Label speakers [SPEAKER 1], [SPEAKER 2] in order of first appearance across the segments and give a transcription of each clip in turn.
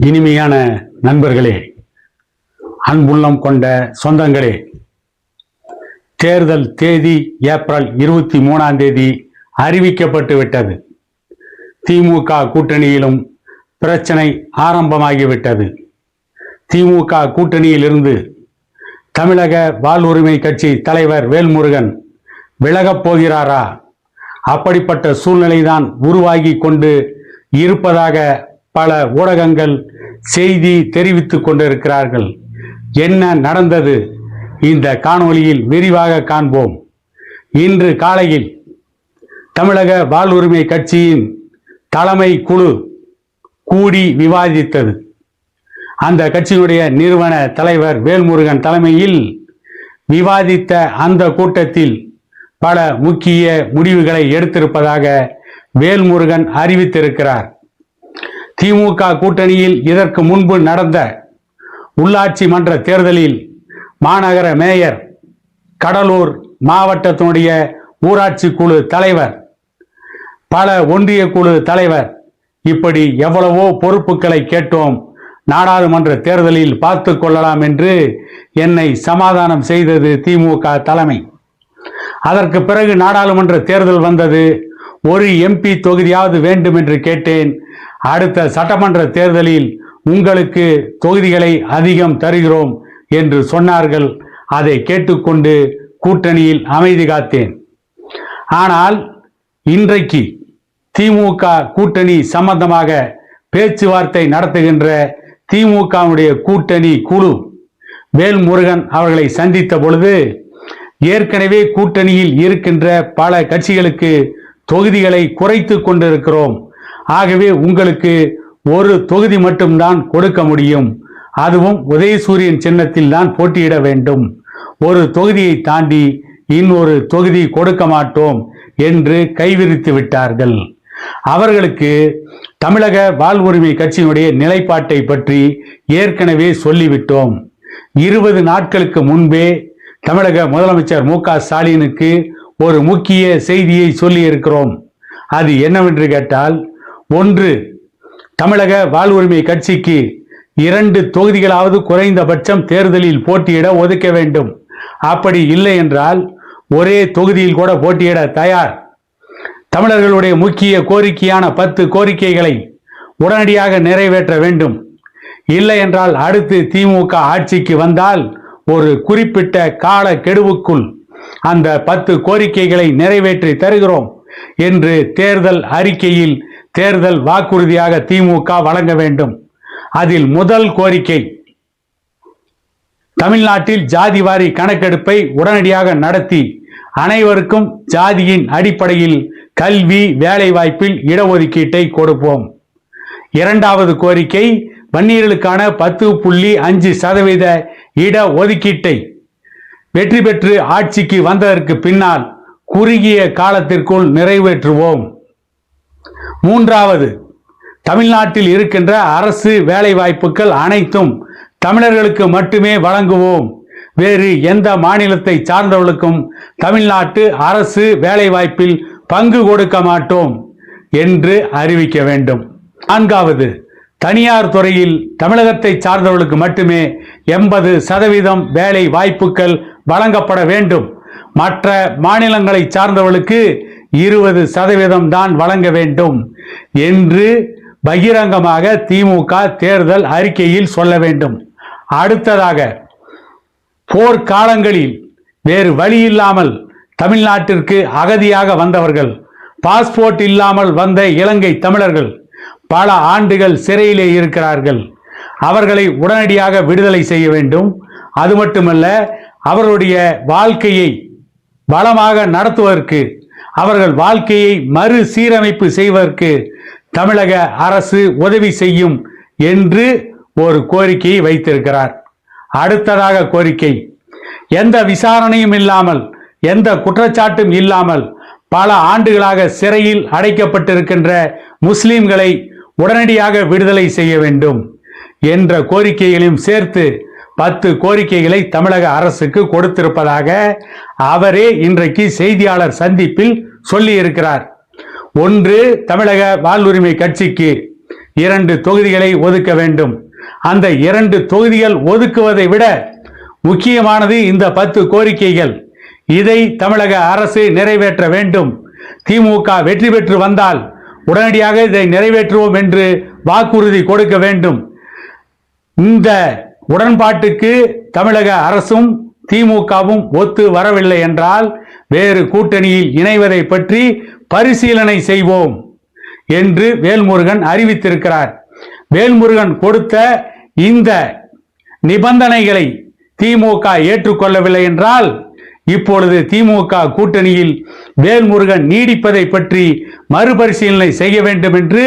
[SPEAKER 1] இனிமையான நண்பர்களே, அன்புள்ளம் கொண்ட சொந்தங்களே, தேர்தல் தேதி ஏப்ரல் 23 அறிவிக்கப்பட்டு விட்டது. திமுக கூட்டணியிலும் பிரச்சனை ஆரம்பமாகிவிட்டது. திமுக கூட்டணியிலிருந்து தமிழக வாழ்வுரிமை கட்சி தலைவர் வேல்முருகன் விலகப் போகிறாரா? அப்படிப்பட்ட சூழ்நிலைதான் உருவாகி கொண்டு இருப்பதாக பல ஊடகங்கள் செய்தி தெரிவித்துக் கொண்டிருக்கிறார்கள். என்ன நடந்தது? இந்த காணொளியில் விரிவாக காண்போம். இன்று காலையில் தமிழக வாழ்வுரிமை கட்சியின் தலைமை குழு கூடி விவாதித்தது. அந்த கட்சியினுடைய நிறுவன தலைவர் வேல்முருகன் தலைமையில் விவாதித்த அந்த கூட்டத்தில் பல முக்கிய முடிவுகளை எடுத்திருப்பதாக வேல்முருகன் அறிவித்திருக்கிறார். திமுக கூட்டணியில் இதற்கு முன்பு நடந்த உள்ளாட்சி மன்ற தேர்தலில் மாநகர மேயர், கடலூர் மாவட்டத்தினுடைய ஊராட்சி குழு தலைவர், பல ஒன்றிய குழு தலைவர், இப்படி எவ்வளவோ பொறுப்புகளை கேட்டோம். நாடாளுமன்ற தேர்தலில் பார்த்து கொள்ளலாம் என்று என்னை சமாதானம் செய்தது திமுக தலைமை. அதற்கு பிறகு நாடாளுமன்ற தேர்தல் வந்தது. ஒரு எம்பி தொகுதியாவது வேண்டும் என்று கேட்டேன். அடுத்த சட்டமன்ற தேர்தலில் உங்களுக்கு தொகுதிகளை அதிகம் தருகிறோம் என்று சொன்னார்கள். அதை கேட்டுக்கொண்டு கூட்டணியில் அமைதி காத்தேன். ஆனால் இன்றைக்கு திமுக கூட்டணி சம்பந்தமாக பேச்சுவார்த்தை நடத்துகின்ற திமுகவுடைய கூட்டணி குழு வேல்முருகன் அவர்களை சந்தித்த பொழுது, ஏற்கனவே கூட்டணியில் இருக்கின்ற பல கட்சிகளுக்கு தொகுதிகளை குறைத்து கொண்டிருக்கிறோம். ஆகவே உங்களுக்கு ஒரு தொகுதி மட்டும்தான் கொடுக்க முடியும். அதுவும் உதயசூரியன் சின்னத்தில் தான் போட்டியிட வேண்டும். ஒரு தொகுதியை தாண்டி இன்னொரு தொகுதி கொடுக்க மாட்டோம் என்று கைவிரித்து விட்டார்கள். அவர்களுக்கு தமிழக வாழ்வுரிமை கட்சியினுடைய நிலைப்பாட்டை பற்றி ஏற்கனவே சொல்லிவிட்டோம். 20 நாட்களுக்கு முன்பே தமிழக முதலமைச்சர் மு.க. ஸ்டாலினுக்கு ஒரு முக்கிய செய்தியை சொல்லி இருக்கிறோம். அது என்னவென்று கேட்டால், ஒன்று, தமிழக வாழ்வுரிமை கட்சிக்கு 2 தொகுதிகளாவது குறைந்தபட்சம் தேர்தலில் போட்டியிட ஒதுக்க வேண்டும். அப்படி இல்லை என்றால் ஒரே தொகுதியில் கூட போட்டியிட தயார். தமிழர்களுடைய முக்கிய கோரிக்கையான 10 கோரிக்கைகளை உடனடியாக நிறைவேற்ற வேண்டும். இல்லை என்றால் அடுத்து திமுக ஆட்சிக்கு வந்தால் ஒரு குறிப்பிட்ட கால கெடுவுக்குள் அந்த 10 கோரிக்கைகளை நிறைவேற்றி தருகிறோம் என்று தேர்தல் அறிக்கையில் தேர்தல் வாக்குறுதியாக திமுக வழங்க வேண்டும். அதில் முதல் கோரிக்கை, தமிழ்நாட்டில் ஜாதிவாரி கணக்கெடுப்பை உடனடியாக நடத்தி அனைவருக்கும் ஜாதியின் அடிப்படையில் கல்வி வேலைவாய்ப்பில் இடஒதுக்கீட்டை கொடுப்போம். இரண்டாவது கோரிக்கை, வன்னியர்களுக்கான 10.5% இட ஒதுக்கீட்டை வெற்றி பெற்று ஆட்சிக்கு வந்ததற்கு பின்னால் குறுகிய காலத்திற்குள் நிறைவேற்றுவோம். மூன்றாவது, தமிழ்நாட்டில் இருக்கின்ற அரசு வேலைவாய்ப்புகள் அனைத்தும் தமிழர்களுக்கு மட்டுமே வழங்குவோம். வேறு எந்த மாநிலத்தை சார்ந்தவர்களுக்கும் தமிழ்நாட்டு அரசு வேலைவாய்ப்பில் பங்கு கொடுக்க மாட்டோம் என்று அறிவிக்க வேண்டும். நான்காவது, தனியார் துறையில் தமிழகத்தை சார்ந்தவர்களுக்கு மட்டுமே 80% வேலை வாய்ப்புகள் வழங்கப்பட வேண்டும். மற்ற மாநிலங்களை சார்ந்தவர்களுக்கு 20% தான் வழங்க வேண்டும் என்று பகிரங்கமாக திமுக தேர்தல் அறிக்கையில் சொல்ல வேண்டும். அடுத்ததாக, போர்க்காலங்களில் வேறு வழி இல்லாமல் தமிழ்நாட்டிற்கு அகதியாக வந்தவர்கள், பாஸ்போர்ட் இல்லாமல் வந்த இலங்கை தமிழர்கள் பல ஆண்டுகள் சிறையிலே இருக்கிறார்கள். அவர்களை உடனடியாக விடுதலை செய்ய வேண்டும். அது மட்டுமல்ல, அவர்களுடைய வாழ்க்கையை வளமாக நடத்துவதற்கு, அவர்கள் வாழ்க்கையை மறுசீரமைப்பு செய்வதற்கு தமிழக அரசு உதவி செய்யும் என்று ஒரு கோரிக்கையை வைத்திருக்கிறார். அடுத்ததாக கோரிக்கை, எந்த விசாரணையும் இல்லாமல், எந்த குற்றச்சாட்டும் இல்லாமல் பல ஆண்டுகளாக சிறையில் அடைக்கப்பட்டிருக்கின்ற முஸ்லிம்களை உடனடியாக விடுதலை செய்ய வேண்டும் என்ற கோரிக்கைகளையும் சேர்த்து 10 கோரிக்கைகளை தமிழக அரசுக்கு கொடுத்திருப்பதாக அவரே இன்றைக்கு செய்தியாளர் சந்திப்பில் சொல்லி இருக்கிறார். ஒன்று, தமிழக வாழ்வுரிமை கட்சிக்கு 2 தொகுதிகளை ஒதுக்க வேண்டும். அந்த 2 தொகுதிகள் ஒதுக்குவதை விட முக்கியமானது இந்த 10 கோரிக்கைகள். இதை தமிழக அரசு நிறைவேற்ற வேண்டும். திமுக வெற்றி பெற்று வந்தால் உடனடியாக இதை நிறைவேற்றுவோம் என்று வாக்குறுதி கொடுக்க வேண்டும். இந்த உடன்பாட்டுக்கு தமிழக அரசும் திமுகவும் ஒத்து வரவில்லை என்றால் வேறு கூட்டணியில் இணைவதை பற்றி பரிசீலனை செய்வோம் என்று வேல்முருகன் அறிவித்திருக்கிறார். வேல்முருகன் கொடுத்த இந்த நிபந்தனைகளை திமுக ஏற்றுக்கொள்ளவில்லை என்றால் இப்பொழுது திமுக கூட்டணியில் வேல்முருகன் நீடிப்பதை பற்றி மறுபரிசீலனை செய்ய வேண்டும் என்று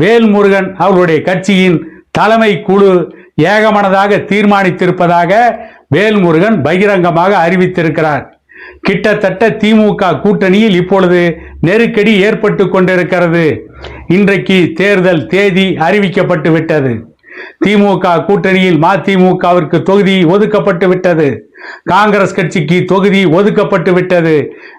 [SPEAKER 1] வேல்முருகன் அவருடைய கட்சியின் தலைமை குழு ஏகமனதாக தீர்மானித்திருப்பதாக வேல்முருகன் பகிரங்கமாக அறிவித்திருக்கிறார். கிட்டத்தட்ட திமுக கூட்டணியில் இப்பொழுது நெருக்கடி ஏற்பட்டு கொண்டிருக்கிறது. இன்றைக்கு தேர்தல் தேதி அறிவிக்கப்பட்டு விட்டது. திமுக கூட்டணியில் மதிமுகவிற்கு தொகுதி ஒதுக்கப்பட்டு விட்டது. காங்கிரஸ் கட்சிக்கு தொகுதி ஒதுக்கப்பட்டு விட்டது.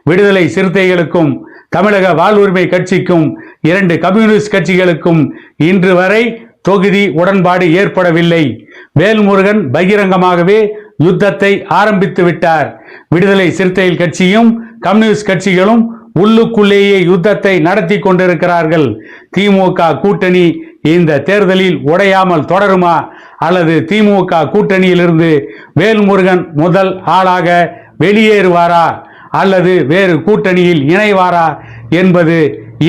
[SPEAKER 1] விடுதலை சிறுத்தைகளுக்கும் தமிழக வாழ்வுரிமை கட்சிக்கும் 2 கம்யூனிஸ்ட் கட்சிகளுக்கும் இன்று வரை தொகுதி உடன்பாடு ஏற்படவில்லை. வேல்முருகன் பகிரங்கமாகவே யுத்தத்தை ஆரம்பித்து விட்டார். விடுதலை சிறுத்தைகள் கட்சியும் கம்யூனிஸ்ட் கட்சிகளும் உள்ளுக்குள்ளேயே யுத்தத்தை நடத்தி கொண்டிருக்கிறார்கள். திமுக கூட்டணி இந்த தேர்தலில் உடையாமல் தொடருமா அல்லது திமுக கூட்டணியிலிருந்து வேல்முருகன் முதல் ஆளாக வெளியேறுவாரா அல்லது வேறு கூட்டணியில் இணைவாரா என்பது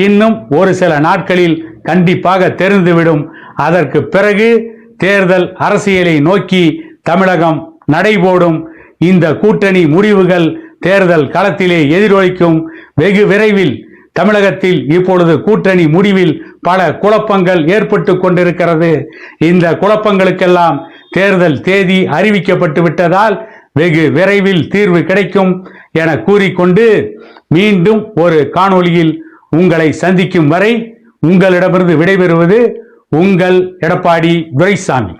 [SPEAKER 1] இன்னும் ஒரு சில நாட்களில் கண்டிப்பாக தெரிந்துவிடும். அதற்கு பிறகு தேர்தல் அரசியலை நோக்கி தமிழகம் நடைபோடும். இந்த கூட்டணி முடிவுகள் தேர்தல் களத்திலே எதிரொலிக்கும். வெகு விரைவில் தமிழகத்தில் இப்பொழுது கூட்டணி முடிவில் பல குழப்பங்கள் ஏற்பட்டு கொண்டிருக்கிறது. இந்த குழப்பங்களுக்கெல்லாம் தேர்தல் தேதி அறிவிக்கப்பட்டு விட்டதால் வெகு விரைவில் தீர்வு கிடைக்கும் என கூறிக்கொண்டு மீண்டும் ஒரு காணொளியில் உங்களை சந்திக்கும் வரை உங்களிடமிருந்து விடைபெறுவது உங்கள் எடப்பாடி துரைசாமி.